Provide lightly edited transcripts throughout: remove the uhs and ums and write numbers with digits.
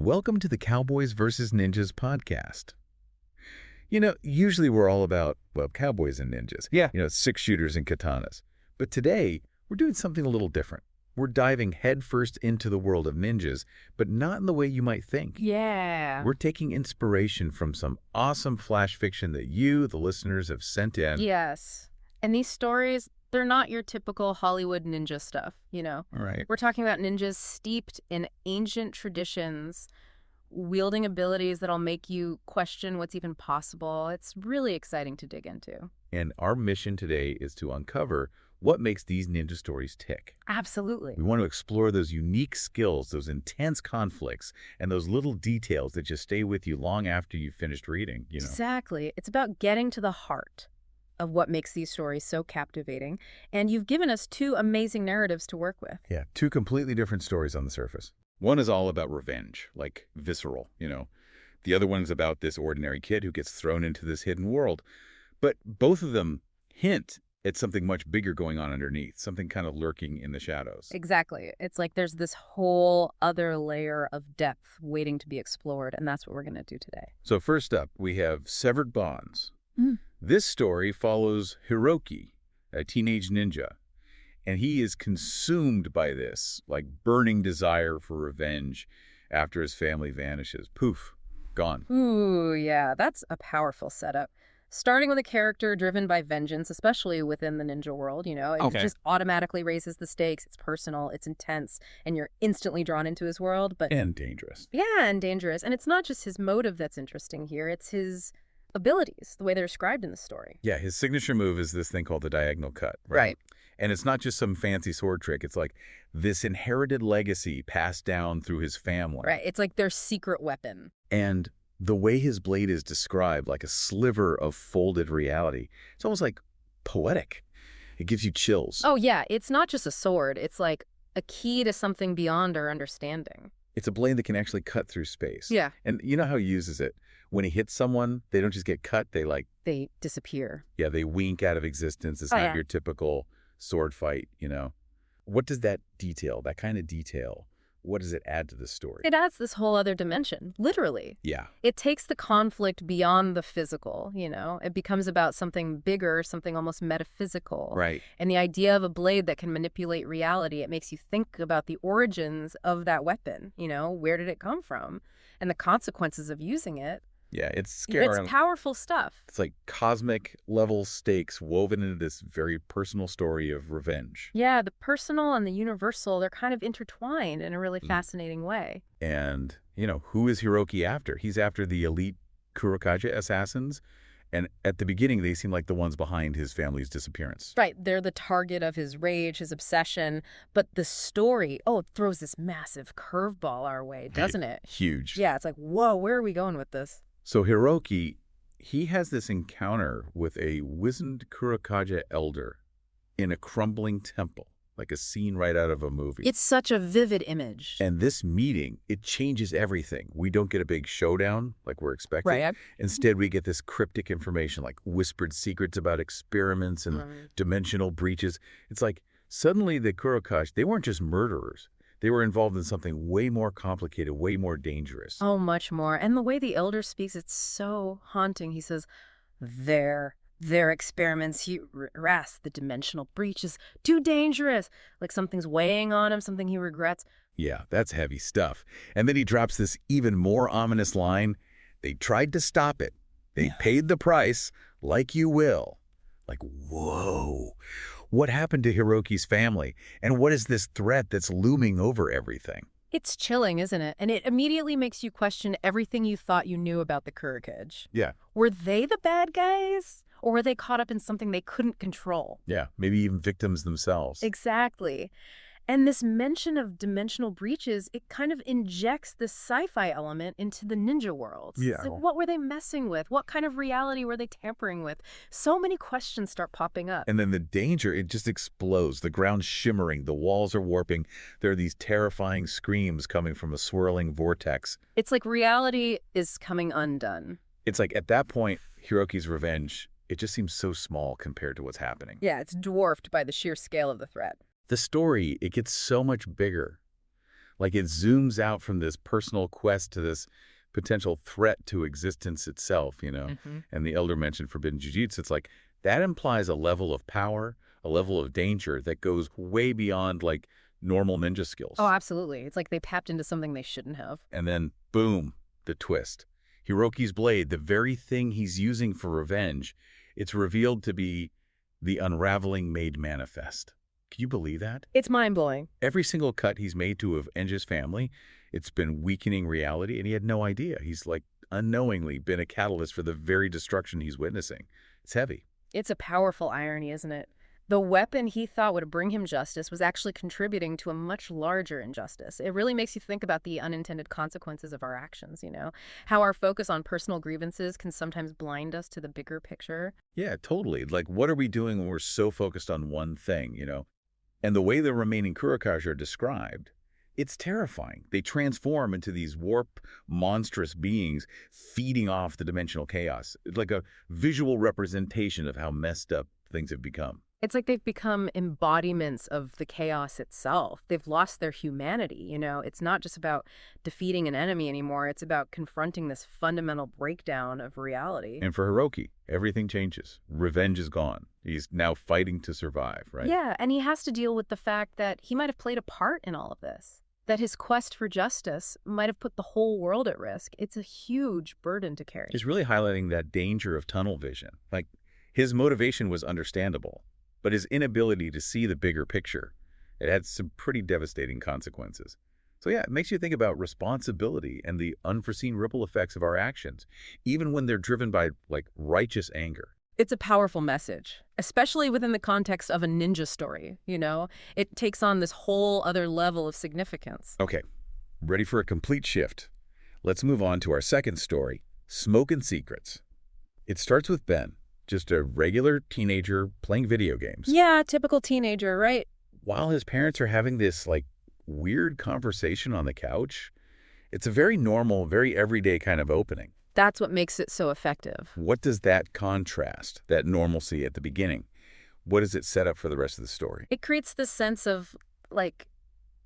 Welcome to the Cowboys vs. Ninjas podcast. Usually we're all about, well, cowboys and ninjas. Yeah. Six shooters and katanas. But today, we're doing something a little different. We're diving headfirst into the world of ninjas, but not in the way you might think. Yeah. We're taking inspiration from some awesome flash fiction that you, the listeners, have sent in. Yes. And these stories, they're not your typical Hollywood ninja stuff, All right. We're talking about ninjas steeped in ancient traditions, wielding abilities that'll make you question what's even possible. It's really exciting to dig into. And our mission today is to uncover what makes these ninja stories tick. Absolutely. We want to explore those unique skills, those intense conflicts, and those little details that just stay with you long after you've finished reading, Exactly. It's about getting to the heart of what makes these stories so captivating. And you've given us two amazing narratives to work with. Yeah, two completely different stories on the surface. One is all about revenge, like visceral, The other one's about this ordinary kid who gets thrown into this hidden world. But both of them hint at something much bigger going on underneath, something kind of lurking in the shadows. Exactly. It's like there's this whole other layer of depth waiting to be explored, and that's what we're going to do today. So first up, we have Severed Bonds. Mm. This story follows Hiroki, a teenage ninja, and he is consumed by this, like burning desire for revenge after his family vanishes. Poof, gone. Ooh, yeah, that's a powerful setup. Starting with a character driven by vengeance, especially within the ninja world, it just automatically raises the stakes. It's personal, it's intense, and you're instantly drawn into his world. And dangerous. Yeah, and dangerous. And it's not just his motive that's interesting here. It's his abilities, the way they're described in the story. Yeah, his signature move is this thing called the diagonal cut. Right. And it's not just some fancy sword trick. It's like this inherited legacy passed down through his family. Right. It's like their secret weapon. And the way his blade is described, like a sliver of folded reality, it's almost like poetic. It gives you chills. Oh, yeah. It's not just a sword. It's like a key to something beyond our understanding. It's a blade that can actually cut through space. Yeah. And you know how he uses it? When he hits someone, they don't just get cut, they disappear. Yeah, they wink out of existence. It's not your typical sword fight, What does that kind of detail, what does it add to the story? It adds this whole other dimension, literally. Yeah. It takes the conflict beyond the physical, It becomes about something bigger, something almost metaphysical. Right. And the idea of a blade that can manipulate reality, it makes you think about the origins of that weapon, Where did it come from? And the consequences of using it. Yeah, it's scary. It's powerful stuff. It's like cosmic level stakes woven into this very personal story of revenge. Yeah, the personal and the universal, they're kind of intertwined in a really fascinating way. And, who is Hiroki after? He's after the elite Kurokage assassins. And at the beginning, they seem like the ones behind his family's disappearance. Right. They're the target of his rage, his obsession. But the story, it throws this massive curveball our way, doesn't it? Huge. Yeah, it's like, whoa, where are we going with this? So Hiroki, he has this encounter with a wizened Kurokage elder in a crumbling temple, like a scene right out of a movie. It's such a vivid image. And this meeting, it changes everything. We don't get a big showdown like we're expecting. Right. Instead, we get this cryptic information like whispered secrets about experiments and dimensional breaches. It's like suddenly the Kurokage, they weren't just murderers. They were involved in something way more complicated, way more dangerous. Oh, much more. And the way the elder speaks, it's so haunting. He says, their experiments, he harass the dimensional breach is too dangerous. Like something's weighing on him, something he regrets. Yeah, that's heavy stuff. And then he drops this even more ominous line. They tried to stop it. They paid the price, like you will. Like, whoa. What happened to Hiroki's family? And what is this threat that's looming over everything? It's chilling, isn't it? And it immediately makes you question everything you thought you knew about the Kurokage. Yeah. Were they the bad guys? Or were they caught up in something they couldn't control? Yeah, maybe even victims themselves. Exactly. And this mention of dimensional breaches, it kind of injects this sci-fi element into the ninja world. Yeah. It's like, what were they messing with? What kind of reality were they tampering with? So many questions start popping up. And then the danger, it just explodes. The ground's shimmering. The walls are warping. There are these terrifying screams coming from a swirling vortex. It's like reality is coming undone. It's like at that point, Hiroki's revenge, it just seems so small compared to what's happening. Yeah, it's dwarfed by the sheer scale of the threat. The story, it gets so much bigger. Like it zooms out from this personal quest to this potential threat to existence itself, And the elder mentioned forbidden jujitsu. It's like that implies a level of power, a level of danger that goes way beyond like normal ninja skills. Oh, absolutely. It's like they tapped into something they shouldn't have. And then, boom, the twist. Hiroki's blade, the very thing he's using for revenge, it's revealed to be the unraveling made manifest. Can you believe that? It's mind-blowing. Every single cut he's made to avenge his family, it's been weakening reality, and he had no idea. He's like unknowingly been a catalyst for the very destruction he's witnessing. It's heavy. It's a powerful irony, isn't it? The weapon he thought would bring him justice was actually contributing to a much larger injustice. It really makes you think about the unintended consequences of our actions, How our focus on personal grievances can sometimes blind us to the bigger picture. Yeah, totally. Like, what are we doing when we're so focused on one thing, And the way the remaining Kurokage are described, it's terrifying. They transform into these warped, monstrous beings feeding off the dimensional chaos. It's like a visual representation of how messed up things have become. It's like they've become embodiments of the chaos itself. They've lost their humanity, It's not just about defeating an enemy anymore. It's about confronting this fundamental breakdown of reality. And for Hiroki, everything changes. Revenge is gone. He's now fighting to survive, right? Yeah, and he has to deal with the fact that he might have played a part in all of this. That his quest for justice might have put the whole world at risk. It's a huge burden to carry. He's really highlighting that danger of tunnel vision. Like, his motivation was understandable, but his inability to see the bigger picture, it had some pretty devastating consequences. So yeah, it makes you think about responsibility and the unforeseen ripple effects of our actions, even when they're driven by, like, righteous anger. It's a powerful message, especially within the context of a ninja story, It takes on this whole other level of significance. Okay, ready for a complete shift. Let's move on to our second story, Smoke and Secrets. It starts with Ben, just a regular teenager playing video games. Yeah, typical teenager, right? While his parents are having this, like, weird conversation on the couch, it's a very normal, very everyday kind of opening. That's what makes it so effective. What does that contrast, that normalcy at the beginning, what does it set up for the rest of the story? It creates this sense of, like,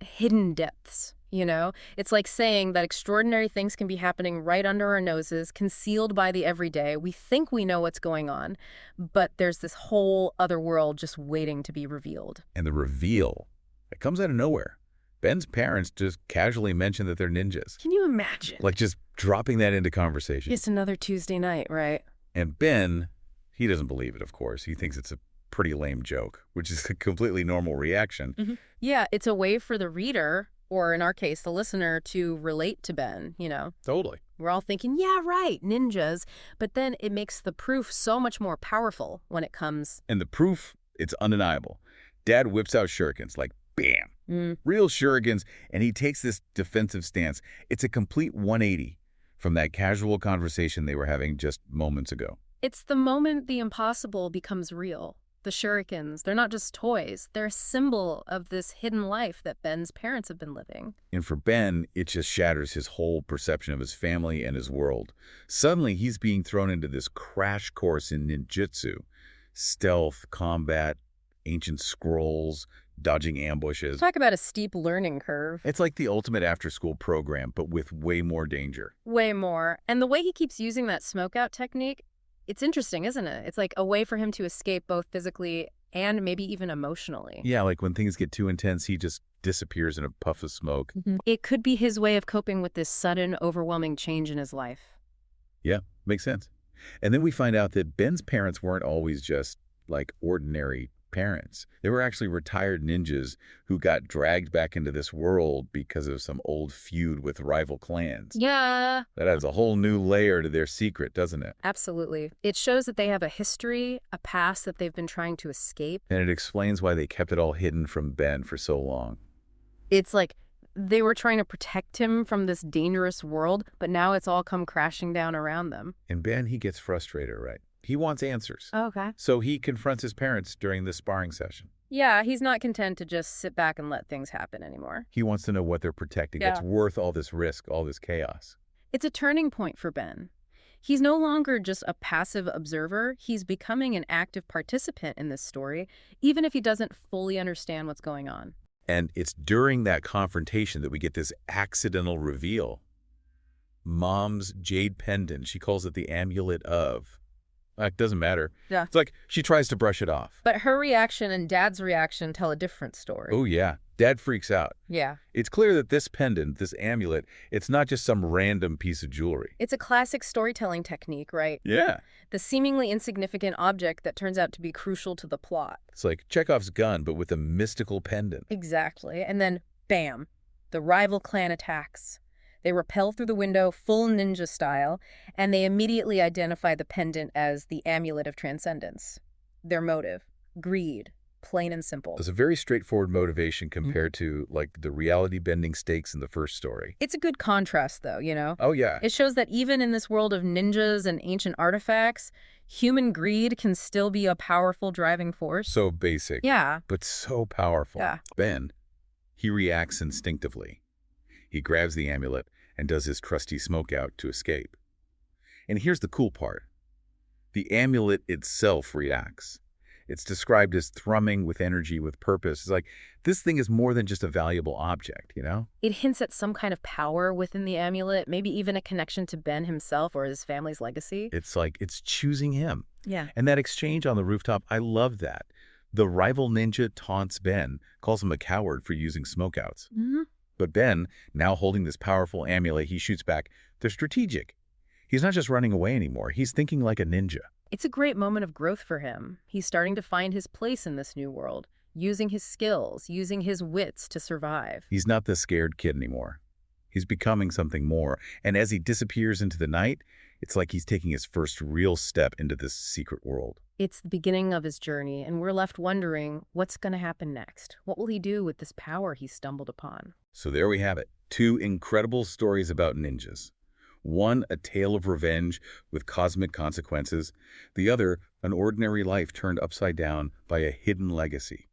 hidden depths, It's like saying that extraordinary things can be happening right under our noses, concealed by the everyday. We think we know what's going on, but there's this whole other world just waiting to be revealed. And the reveal, it comes out of nowhere. Ben's parents just casually mention that they're ninjas. Can you imagine? Like just dropping that into conversation. It's another Tuesday night, right? And Ben, he doesn't believe it, of course. He thinks it's a pretty lame joke, which is a completely normal reaction. Mm-hmm. Yeah, it's a way for the reader, or in our case, the listener, to relate to Ben, Totally. We're all thinking, yeah, right, ninjas. But then it makes the proof so much more powerful when it comes. And the proof, it's undeniable. Dad whips out shurikens, like, bam. Real shurikens, and he takes this defensive stance. It's a complete 180 from that casual conversation they were having just moments ago. It's the moment the impossible becomes real. The shurikens, they're not just toys. They're a symbol of this hidden life that Ben's parents have been living. And for Ben, it just shatters his whole perception of his family and his world. Suddenly, he's being thrown into this crash course in ninjutsu. Stealth, combat, ancient scrolls, dodging ambushes. Talk about a steep learning curve. It's like the ultimate after-school program, but with way more danger. Way more. And the way he keeps using that smoke-out technique, it's interesting, isn't it? It's like a way for him to escape both physically and maybe even emotionally. Yeah, like when things get too intense, he just disappears in a puff of smoke. It could be his way of coping with this sudden, overwhelming change in his life. Yeah, makes sense. And then we find out that Ben's parents weren't always just, like, ordinary parents. They were actually retired ninjas who got dragged back into this world because of some old feud with rival clans. Yeah. That adds a whole new layer to their secret, doesn't it? Absolutely. It shows that they have a history, a past that they've been trying to escape. And it explains why they kept it all hidden from Ben for so long. It's like they were trying to protect him from this dangerous world, but now it's all come crashing down around them. And Ben, he gets frustrated, right? He wants answers. Okay. So he confronts his parents during this sparring session. Yeah, he's not content to just sit back and let things happen anymore. He wants to know what they're protecting. Yeah. That's worth all this risk, all this chaos. It's a turning point for Ben. He's no longer just a passive observer. He's becoming an active participant in this story, even if he doesn't fully understand what's going on. And it's during that confrontation that we get this accidental reveal. Mom's jade pendant, she calls it the amulet of. It doesn't matter. Yeah. It's like she tries to brush it off. But her reaction and Dad's reaction tell a different story. Oh, yeah. Dad freaks out. Yeah. It's clear that this pendant, this amulet, it's not just some random piece of jewelry. It's a classic storytelling technique, right? Yeah. The seemingly insignificant object that turns out to be crucial to the plot. It's like Chekhov's gun, but with a mystical pendant. Exactly. And then, bam, the rival clan attacks. They rappel through the window, full ninja style, and they immediately identify the pendant as the amulet of transcendence. Their motive, greed, plain and simple. It's a very straightforward motivation compared to, like, the reality-bending stakes in the first story. It's a good contrast, though, you know? Oh, yeah. It shows that even in this world of ninjas and ancient artifacts, human greed can still be a powerful driving force. So basic. Yeah. But so powerful. Yeah. Ben, he reacts instinctively. He grabs the amulet and does his trusty smoke out to escape. And here's the cool part. The amulet itself reacts. It's described as thrumming with energy, with purpose. It's like, this thing is more than just a valuable object, you know? It hints at some kind of power within the amulet, maybe even a connection to Ben himself or his family's legacy. It's like, it's choosing him. Yeah. And that exchange on the rooftop, I love that. The rival ninja taunts Ben, calls him a coward for using smokeouts. Mm-hmm. But Ben, now holding this powerful amulet, he shoots back. They're strategic. He's not just running away anymore. He's thinking like a ninja. It's a great moment of growth for him. He's starting to find his place in this new world, using his skills, using his wits to survive. He's not the scared kid anymore. He's becoming something more. And as he disappears into the night, it's like he's taking his first real step into this secret world. It's the beginning of his journey, and we're left wondering what's going to happen next. What will he do with this power he stumbled upon? So there we have it. 2 incredible stories about ninjas. One, a tale of revenge with cosmic consequences. The other, an ordinary life turned upside down by a hidden legacy.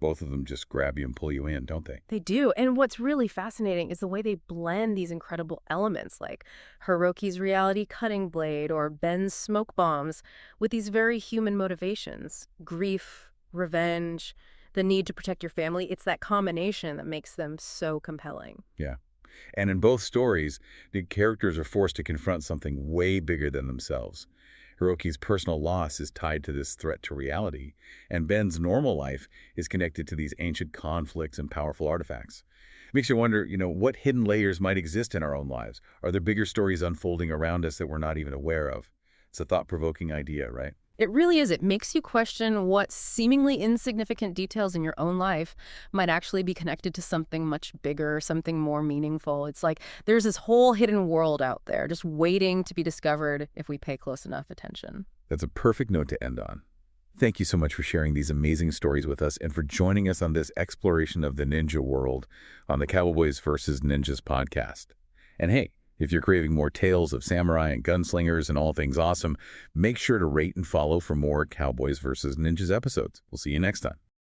Both of them just grab you and pull you in, don't they? They do. And what's really fascinating is the way they blend these incredible elements, like Hiroki's reality cutting blade or Ben's smoke bombs, with these very human motivations. Grief, revenge, the need to protect your family. It's that combination that makes them so compelling. Yeah. And in both stories, the characters are forced to confront something way bigger than themselves. Hiroki's personal loss is tied to this threat to reality, and Ben's normal life is connected to these ancient conflicts and powerful artifacts. It makes you wonder, what hidden layers might exist in our own lives? Are there bigger stories unfolding around us that we're not even aware of? It's a thought-provoking idea, right? It really is. It makes you question what seemingly insignificant details in your own life might actually be connected to something much bigger, something more meaningful. It's like there's this whole hidden world out there just waiting to be discovered if we pay close enough attention. That's a perfect note to end on. Thank you so much for sharing these amazing stories with us and for joining us on this exploration of the ninja world on the Cowboys vs. Ninjas podcast. And hey, if you're craving more tales of samurai and gunslingers and all things awesome, make sure to rate and follow for more Cowboys vs. Ninjas episodes. We'll see you next time.